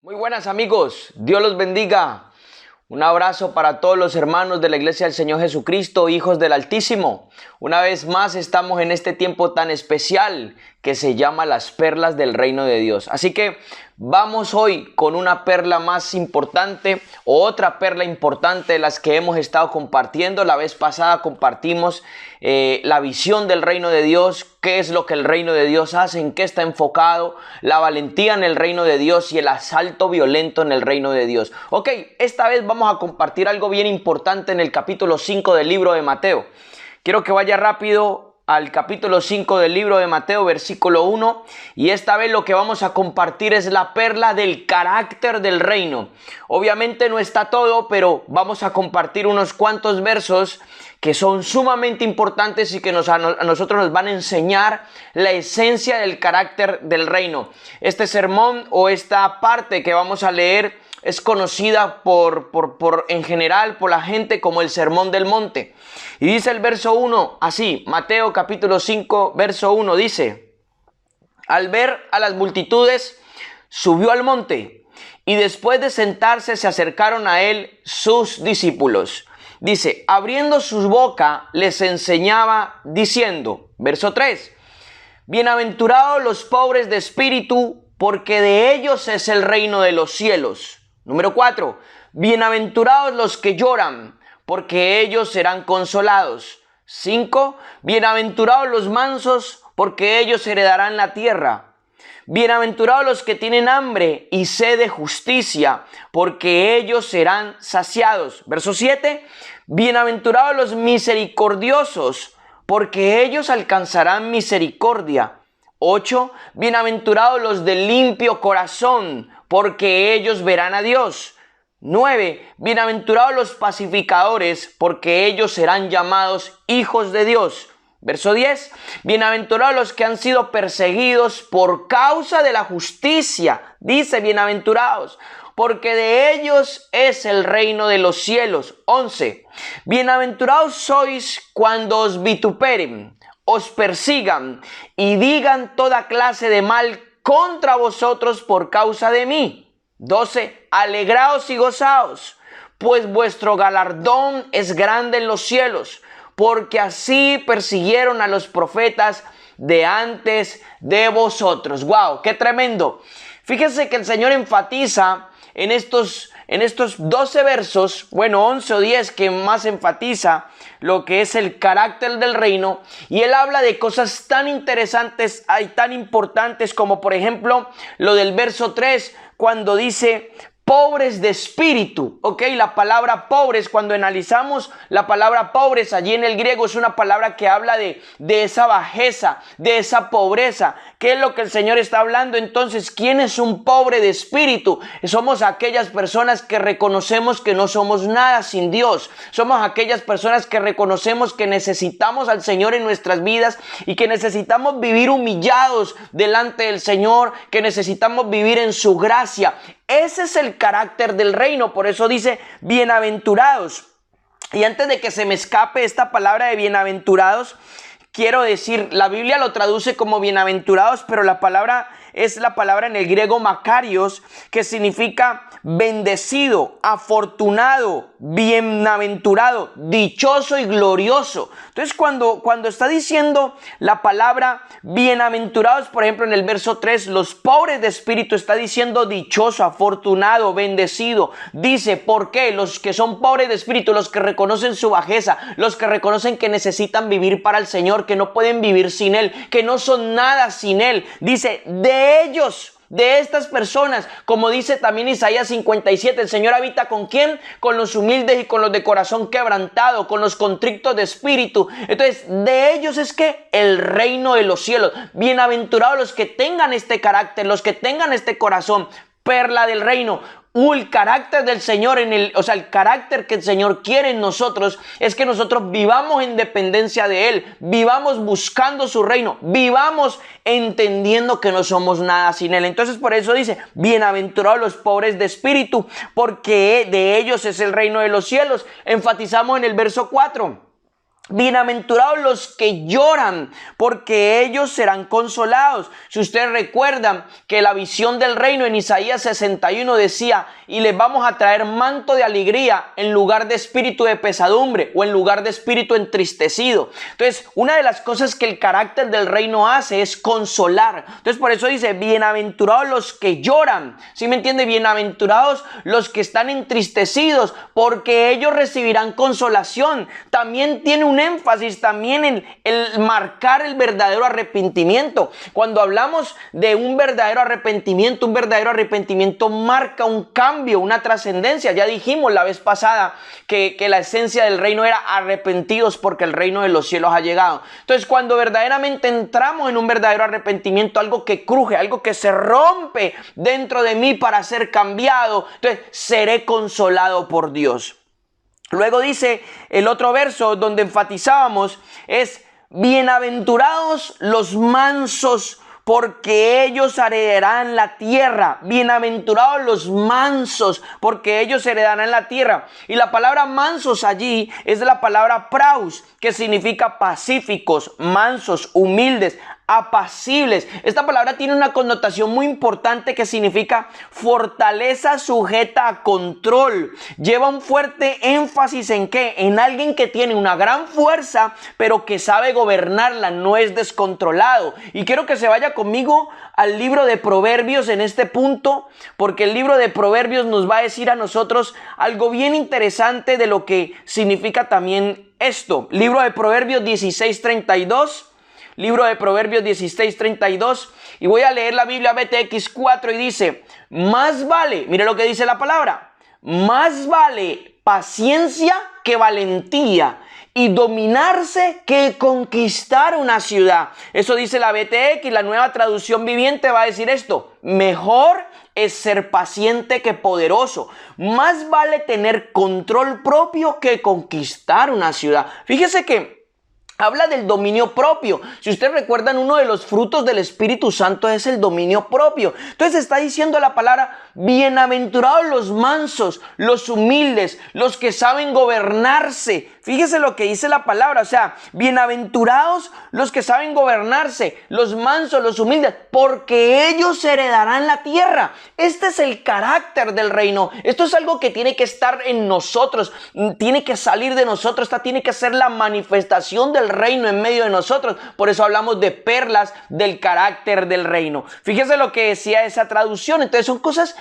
Muy buenas amigos, Dios los bendiga. Un abrazo para todos los hermanos de la Iglesia del Señor Jesucristo, hijos del Altísimo. Una vez más estamos en este tiempo tan especial que se llama las perlas del reino de Dios. Así que vamos hoy con una perla más importante o otra perla importante de las que hemos estado compartiendo. La vez pasada compartimos la visión del reino de Dios, qué es lo que el reino de Dios hace, en qué está enfocado, la valentía en el reino de Dios y el asalto violento en el reino de Dios. Ok, esta vez vamos a compartir algo bien importante en el capítulo 5 del libro de Mateo. Quiero que vaya rápido al capítulo 5 del libro de Mateo, versículo 1, y esta vez lo que vamos a compartir es la perla del carácter del reino. Obviamente no está todo, pero vamos a compartir unos cuantos versos que son sumamente importantes y que a nosotros nos van a enseñar la esencia del carácter del reino. Este sermón o esta parte que vamos a leer es conocida en general por la gente como el Sermón del Monte. Y dice el verso 1 así, Mateo capítulo 5, verso 1 dice: al ver a las multitudes, subió al monte, y después de sentarse se acercaron a él sus discípulos. Dice, abriendo su boca les enseñaba diciendo, verso 3, bienaventurados los pobres de espíritu, porque de ellos es el reino de los cielos. Número 4, bienaventurados los que lloran, porque ellos serán consolados. 5, bienaventurados los mansos, porque ellos heredarán la tierra. Bienaventurados los que tienen hambre y sed de justicia, porque ellos serán saciados. Verso 7, bienaventurados los misericordiosos, porque ellos alcanzarán misericordia. 8, bienaventurados los de limpio corazón, porque ellos verán a Dios. 9, bienaventurados los pacificadores, porque ellos serán llamados hijos de Dios. Verso 10, bienaventurados los que han sido perseguidos por causa de la justicia. Dice, bienaventurados, porque de ellos es el reino de los cielos. 11, bienaventurados sois cuando os vituperen, os persigan y digan toda clase de mal contra vosotros por causa de mí. 12, alegraos y gozaos, pues vuestro galardón es grande en los cielos, porque así persiguieron a los profetas de antes de vosotros. ¡Wow! ¡Qué tremendo! Fíjense que el Señor enfatiza en estos 12 versos, 11 o 10 que más enfatiza lo que es el carácter del reino, y Él habla de cosas tan interesantes y tan importantes como por ejemplo lo del verso 3 cuando dice pobres de espíritu. Ok, la palabra pobres, cuando analizamos la palabra pobres allí en el griego, es una palabra que habla de esa bajeza, de esa pobreza. ¿Qué es lo que el Señor está hablando? Entonces, ¿quién es un pobre de espíritu? Somos aquellas personas que reconocemos que no somos nada sin Dios. Somos aquellas personas que reconocemos que necesitamos al Señor en nuestras vidas y que necesitamos vivir humillados delante del Señor, que necesitamos vivir en su gracia. Ese es el carácter del reino, por eso dice bienaventurados. Y antes de que se me escape esta palabra de bienaventurados, quiero decir, la Biblia lo traduce como bienaventurados, pero la palabra es la palabra en el griego makarios, que significa bendecido, afortunado, bienaventurado, dichoso y glorioso. Entonces cuando está diciendo la palabra bienaventurados, por ejemplo en el verso 3, los pobres de espíritu, está diciendo dichoso, afortunado, bendecido. Dice, ¿por qué? Los que son pobres de espíritu, los que reconocen su bajeza, los que reconocen que necesitan vivir para el Señor, que no pueden vivir sin Él, que no son nada sin Él. Dice, de ellos, de estas personas, como dice también Isaías 57, el Señor habita ¿con quién? Con los humildes y con los de corazón quebrantado, con los contrictos de espíritu. Entonces, de ellos es que el reino de los cielos. Bienaventurados los que tengan este carácter, los que tengan este corazón, perla del reino. El carácter del Señor el carácter que el Señor quiere en nosotros es que nosotros vivamos en dependencia de Él, vivamos buscando su reino, vivamos entendiendo que no somos nada sin Él. Entonces por eso dice, bienaventurados los pobres de espíritu, porque de ellos es el reino de los cielos. Enfatizamos en el verso 4. Bienaventurados los que lloran, porque ellos serán consolados. Si ustedes recuerdan que la visión del reino en Isaías 61 decía, y les vamos a traer manto de alegría en lugar de espíritu de pesadumbre o en lugar de espíritu entristecido. Entonces, una de las cosas que el carácter del reino hace es consolar. Entonces, por eso dice, bienaventurados los que lloran. ¿Sí me entiende? Bienaventurados los que están entristecidos, porque ellos recibirán consolación. También tiene un énfasis también en el marcar el verdadero arrepentimiento. Cuando hablamos de un verdadero arrepentimiento marca un cambio, una trascendencia. Ya dijimos la vez pasada que la esencia del reino era arrepentidos porque el reino de los cielos ha llegado. Entonces, cuando verdaderamente entramos en un verdadero arrepentimiento, algo que cruje, algo que se rompe dentro de mí para ser cambiado, entonces seré consolado por Dios. Luego dice el otro verso donde enfatizábamos es, bienaventurados los mansos, porque ellos heredarán la tierra. Bienaventurados los mansos, porque ellos heredarán la tierra. Y la palabra mansos allí es la palabra praus, que significa pacíficos, mansos, humildes, apacibles. Esta palabra tiene una connotación muy importante que significa fortaleza sujeta a control. Lleva un fuerte énfasis en ¿qué? En alguien que tiene una gran fuerza, pero que sabe gobernarla, no es descontrolado. Y quiero que se vaya conmigo al libro de Proverbios en este punto, porque el libro de Proverbios nos va a decir a nosotros algo bien interesante de lo que significa también esto. Libro de Proverbios 16:32. Libro de Proverbios 16:32, y voy a leer la Biblia BTX 4 y dice, más vale, mire lo que dice la palabra, más vale paciencia que valentía y dominarse que conquistar una ciudad. Eso dice la BTX, la nueva traducción viviente va a decir esto, mejor es ser paciente que poderoso. Más vale tener control propio que conquistar una ciudad. Fíjese que habla del dominio propio. Si ustedes recuerdan, uno de los frutos del Espíritu Santo es el dominio propio. Entonces está diciendo la palabra, bienaventurados los mansos, los humildes, los que saben gobernarse. Fíjese lo que dice la palabra, o sea, bienaventurados los que saben gobernarse, los mansos, los humildes, porque ellos heredarán la tierra. Este es el carácter del reino. Esto es algo que tiene que estar en nosotros, tiene que salir de nosotros. Esta tiene que ser la manifestación del reino en medio de nosotros. Por eso hablamos de perlas del carácter del reino. Fíjese lo que decía esa traducción. Entonces son cosas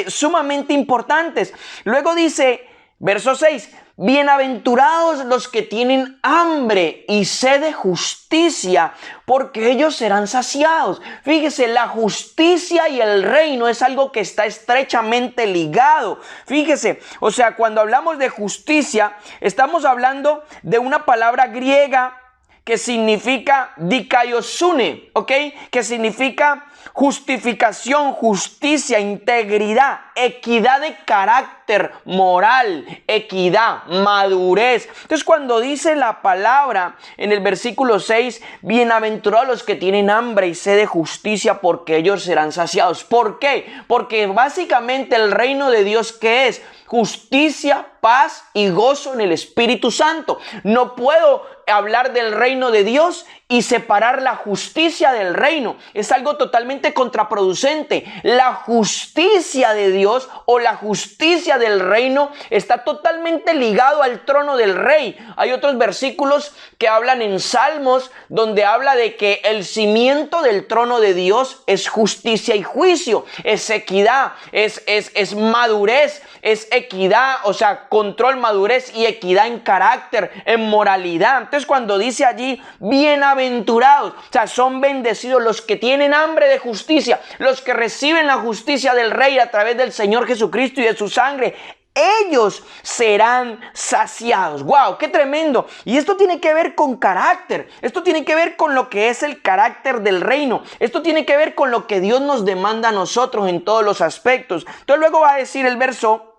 sumamente importantes. Luego dice, verso 6, bienaventurados los que tienen hambre y sed de justicia, porque ellos serán saciados. Fíjese, la justicia y el reino es algo que está estrechamente ligado. Fíjese, o sea, cuando hablamos de justicia, estamos hablando de una palabra griega que significa dikaiosune, ¿ok? Que significa justificación, justicia, integridad, equidad de carácter, moral, equidad, madurez. Entonces, cuando dice la palabra en el versículo 6, bienaventurados los que tienen hambre y sed de justicia, porque ellos serán saciados. ¿Por qué? Porque básicamente el reino de Dios, ¿qué es? Justicia, paz y gozo en el Espíritu Santo. No puedo hablar del reino de Dios y separar la justicia del reino. Es algo totalmente contraproducente. La justicia de Dios o la justicia del reino está totalmente ligado al trono del rey. Hay otros versículos que hablan en Salmos donde habla de que el cimiento del trono de Dios es justicia y juicio, es equidad, es madurez, es equidad, o sea, control, madurez y equidad en carácter, en moralidad. Entonces, cuando dice allí, bienaventurados, o sea, son bendecidos los que tienen hambre de justicia, los que reciben la justicia del Rey a través del Señor Jesucristo y de su sangre. Ellos serán saciados. ¡Wow! ¡Qué tremendo! Y esto tiene que ver con carácter. Esto tiene que ver con lo que es el carácter del reino. Esto tiene que ver con lo que Dios nos demanda a nosotros en todos los aspectos. Entonces luego va a decir el verso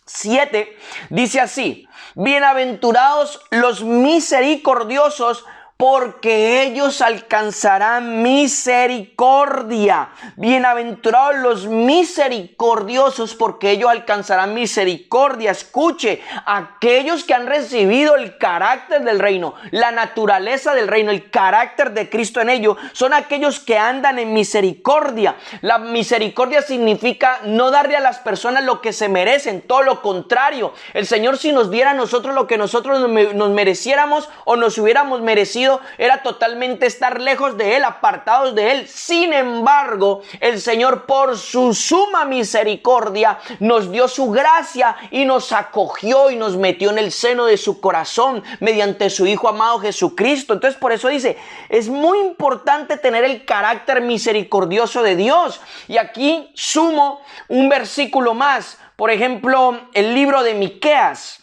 7, dice así, bienaventurados los misericordiosos, porque ellos alcanzarán misericordia. Bienaventurados los misericordiosos, porque ellos alcanzarán misericordia. Escuche, aquellos que han recibido el carácter del reino, la naturaleza del reino, el carácter de Cristo en ellos, son aquellos que andan en misericordia. La misericordia significa no darle a las personas lo que se merecen, todo lo contrario. El Señor, si nos diera a nosotros lo que nosotros nos mereciéramos o nos hubiéramos merecido, era totalmente estar lejos de Él, apartados de Él. Sin embargo, el Señor, por su suma misericordia, nos dio su gracia y nos acogió y nos metió en el seno de su corazón mediante su Hijo amado Jesucristo. Entonces, por eso dice, es muy importante tener el carácter misericordioso de Dios. Y aquí sumo un versículo más. Por ejemplo, el libro de Miqueas.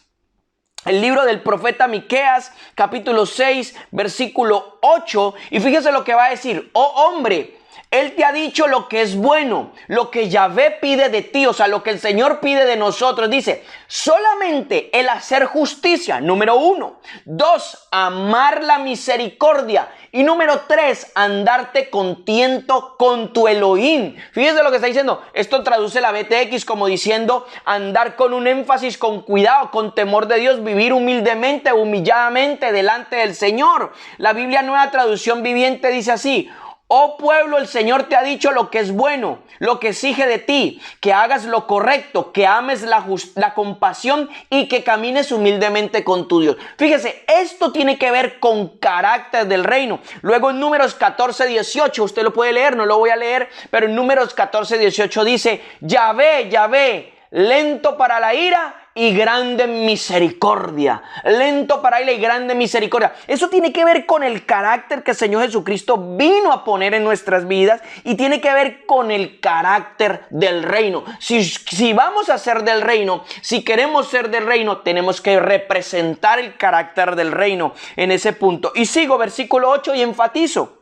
El libro del profeta Miqueas, capítulo 6, versículo 8. Y fíjese lo que va a decir. Oh hombre, Él te ha dicho lo que es bueno, lo que Yahvé pide de ti, o sea, lo que el Señor pide de nosotros. Dice, solamente el hacer justicia, número 1. 2, amar la misericordia. Y número 3, andarte contento con tu Elohim. Fíjese lo que está diciendo. Esto traduce la BTX como diciendo andar con un énfasis, con cuidado, con temor de Dios, vivir humildemente, humilladamente delante del Señor. La Biblia Nueva Traducción Viviente dice así: oh pueblo, el Señor te ha dicho lo que es bueno, lo que exige de ti, que hagas lo correcto, que ames la compasión y que camines humildemente con tu Dios. Fíjese, esto tiene que ver con carácter del reino. Luego en Números 14, 18, usted lo puede leer, no lo voy a leer, pero en Números 14, 18 dice, Yahvé, Yahvé, lento para la ira y grande misericordia. Lento para ira y grande misericordia. Eso tiene que ver con el carácter que el Señor Jesucristo vino a poner en nuestras vidas y tiene que ver con el carácter del reino. Si vamos a ser del reino, si queremos ser del reino, tenemos que representar el carácter del reino en ese punto. Y sigo versículo 8 y enfatizo.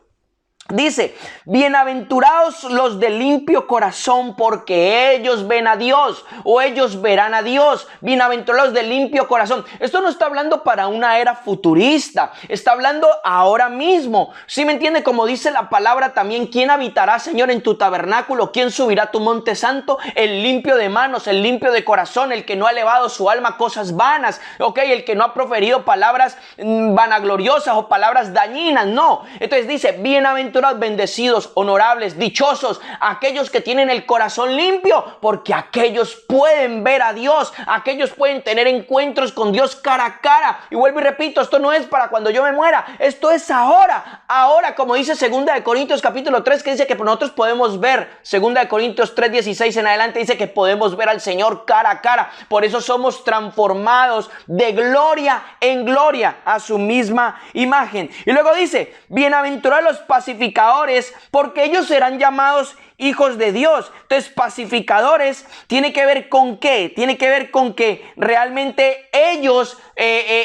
Dice, bienaventurados los de limpio corazón, porque ellos ven a Dios, o ellos verán a Dios. Bienaventurados de limpio corazón. Esto no está hablando para una era futurista, está hablando ahora mismo. ¿Sí me entiende? Como dice la palabra también, ¿quién habitará, Señor, en tu tabernáculo? ¿Quién subirá a tu monte santo? El limpio de manos, el limpio de corazón, el que no ha elevado su alma a cosas vanas, el que no ha proferido palabras vanagloriosas o palabras dañinas, no. Entonces dice, bienaventurados, bendecidos, honorables, dichosos, aquellos que tienen el corazón limpio, porque aquellos pueden ver a Dios, aquellos pueden tener encuentros con Dios cara a cara. Y vuelvo y repito, esto no es para cuando yo me muera, esto es ahora, como dice 2 de Corintios capítulo 3, que dice que nosotros podemos ver, 2 de Corintios 3, 16 en adelante, dice que podemos ver al Señor cara a cara. Por eso somos transformados de gloria en gloria a su misma imagen. Y luego dice, bienaventurados los pacificadores, porque ellos serán llamados hijos de Dios. Entonces, pacificadores tiene que ver con qué? Tiene que ver con que realmente ellos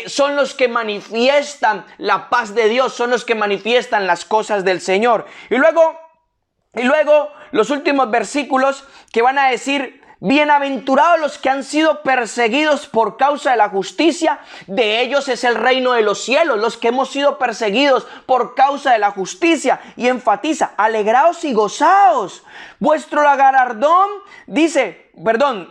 son los que manifiestan la paz de Dios, son los que manifiestan las cosas del Señor. Y luego los últimos versículos que van a decir, bienaventurados los que han sido perseguidos por causa de la justicia, de ellos es el reino de los cielos. Los que hemos sido perseguidos por causa de la justicia. Y enfatiza, alegraos y gozaos. Vuestro galardón,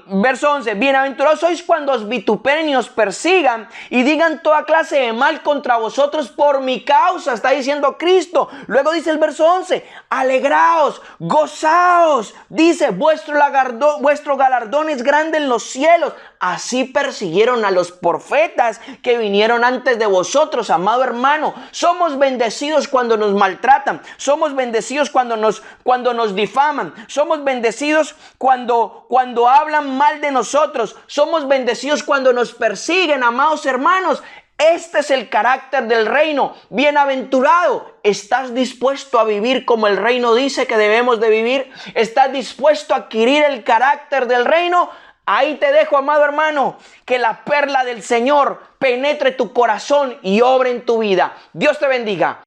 verso 11, bienaventurados sois cuando os vituperen y os persigan y digan toda clase de mal contra vosotros por mi causa, está diciendo Cristo. Luego dice el verso 11, alegraos, gozaos, dice, vuestro galardón es grande en los cielos. Así persiguieron a los profetas que vinieron antes de vosotros, amado hermano. Somos bendecidos cuando nos maltratan, somos bendecidos cuando nos difaman, somos bendecidos cuando hablan mal de nosotros, somos bendecidos cuando nos persiguen, amados hermanos. Este es el carácter del reino. Bienaventurado. ¿Estás dispuesto a vivir como el reino dice que debemos de vivir? ¿Estás dispuesto a adquirir el carácter del reino? Ahí te dejo, amado hermano, que la perla del Señor penetre tu corazón y obre en tu vida. Dios te bendiga.